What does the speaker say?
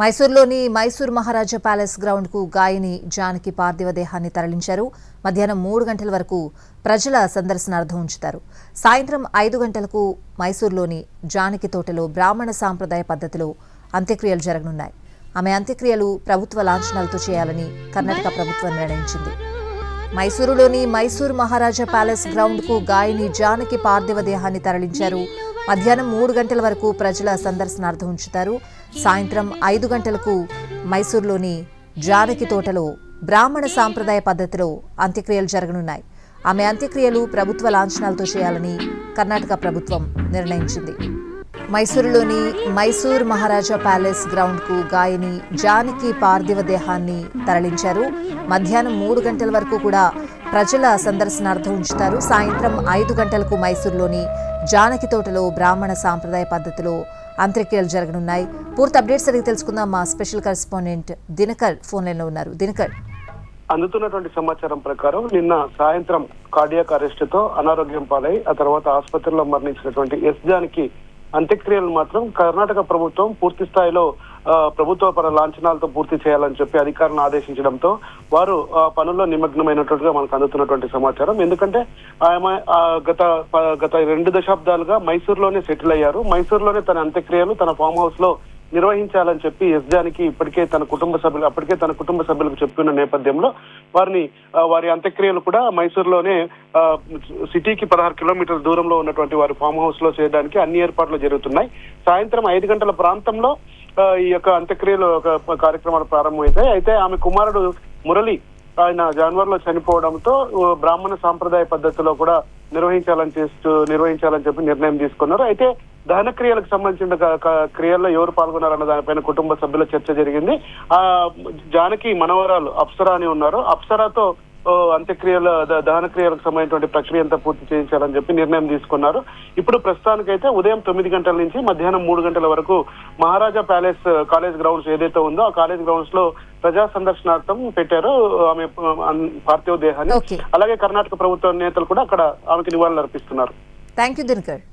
మైసూర్లోని మైసూర్ మహారాజా palace గ్రౌండ్కు గాయని జానకి పార్థివ దేహాన్ని తరలించారు. మధ్యాహ్నం 3 గంటల వరకు ప్రజల సందర్శనార్థం ఉంచుతారు. సాయంత్రం 5 గంటలకు మైసూర్లోని జానకి తోటలో బ్రాహ్మణ సాంప్రదాయ పద్ధతిలో అంత్యక్రియలు జరగనున్నాయి. ఆమె అంత్యక్రియలు ప్రభుత్వ లాంఛనాలతో చేయాలని కర్ణాటక ప్రభుత్వం నిర్ణయించింది. మైసూరులోని మైసూర్ మహారాజా ప్యాలెస్ గ్రౌండ్కు గాయని జానకి పార్థివ దేహాన్ని తరలించారు. మధ్యాహ్నం 3 గంటల వరకు ప్రజల సందర్శనార్థం ఉంచుతారు. సాయంత్రం 5 గంటలకు మైసూర్లోని జానకి తోటలో బ్రాహ్మణ సాంప్రదాయ పద్ధతిలో అంత్యక్రియలు జరగనున్నాయి. ఆమె అంత్యక్రియలు ప్రభుత్వ లాంఛనాలతో చేయాలని కర్ణాటక ప్రభుత్వం నిర్ణయించింది. మైసూరులోని మైసూర్ మహారాజా ప్యాలెస్ గ్రౌండ్కు గాయని జానకి పార్థివ దేహాన్ని తరలించారు. మధ్యాహ్నం 3 గంటల వరకు కూడా ప్రజల సందర్శనార్థం ఉంచుతారు. సాయంత్రం 5 గంటలకు మైసూర్లోని జానకి తోటలో బ్రాహ్మణ సాంప్రదాయ పద్ధతిలో అంత్యక్రియలు జరగనున్నాయి. పూర్తి అప్డేట్స్ అడిగి తెలుసుకుందాం. మా special correspondent Dinakar phone line లో ఉన్నారు. దినకర్, అందుతున్నటువంటి సమాచారం ప్రకారం నిన్న సాయంత్రం కార్డియాక్ అరెస్ట్ తో అనారోగ్యం పాలై ఆ తర్వాత ఆసుపత్రిలో మరణించినటువంటి ఎస్ జానకి అంత్యక్రియలు మాత్రం కర్ణాటక ప్రభుత్వం పూర్తి స్థాయిలో ప్రభుత్వ పర లాంఛనాలతో పూర్తి చేయాలని చెప్పి అధికారులను ఆదేశించడంతో వారు పనుల్లో నిమగ్నమైనట్టుగా మనకు అందుతున్నటువంటి సమాచారం. ఎందుకంటే ఆమె గత 2 దశాబ్దాలుగా మైసూర్లోనే సెటిల్ అయ్యారు. మైసూర్లోనే తన అంత్యక్రియలు తన ఫామ్ హౌస్ లో నిర్వహించాలని చెప్పి ఎస్ జానకి అప్పటికే తన కుటుంబ సభ్యులకు చెప్పుకున్న నేపథ్యంలో వారి అంత్యక్రియలు కూడా మైసూర్లోనే సిటీకి 16 కిలోమీటర్ల దూరంలో ఉన్నటువంటి వారి ఫామ్ హౌస్ లో చేయడానికి అన్ని ఏర్పాట్లు జరుగుతున్నాయి. సాయంత్రం 5 గంటల ప్రాంతంలో ఈ యొక్క అంత్యక్రియలు కార్యక్రమాలు ప్రారంభమవుతాయి. అయితే ఆమె కుమారుడు మురళి ఆయన జనవరిలో చనిపోవడంతో బ్రాహ్మణ సాంప్రదాయ పద్ధతిలో కూడా నిర్వహించాలని చెప్పి నిర్ణయం తీసుకున్నారు. అయితే దహన క్రియలకు సంబంధించిన క్రియల్లో ఎవరు పాల్గొన్నారన్న దానిపైన కుటుంబ సభ్యుల చర్చ జరిగింది. జానకి మనవరాలు అప్సరా అని ఉన్నారు. అప్సరాతో దహన క్రియలకు సంబంధించిన ప్రక్రియ అంతా పూర్తి చేయించాలని చెప్పి నిర్ణయం తీసుకున్నారు. ఇప్పుడు ప్రస్తుతానికైతే ఉదయం 9 గంటల నుంచి మధ్యాహ్నం 3 గంటల వరకు మహారాజా ప్యాలెస్ కాలేజ్ గ్రౌండ్స్ ఏదైతే ఉందో ఆ కాలేజ్ గ్రౌండ్స్ లో ప్రజా సందర్శనార్థం పెట్టారు ఆమె పార్థివ దేహాన్ని. అలాగే కర్ణాటక ప్రభుత్వ నేతలు కూడా అక్కడ ఆమెకి నివాళులు అర్పిస్తున్నారు. Thank you Dinakar.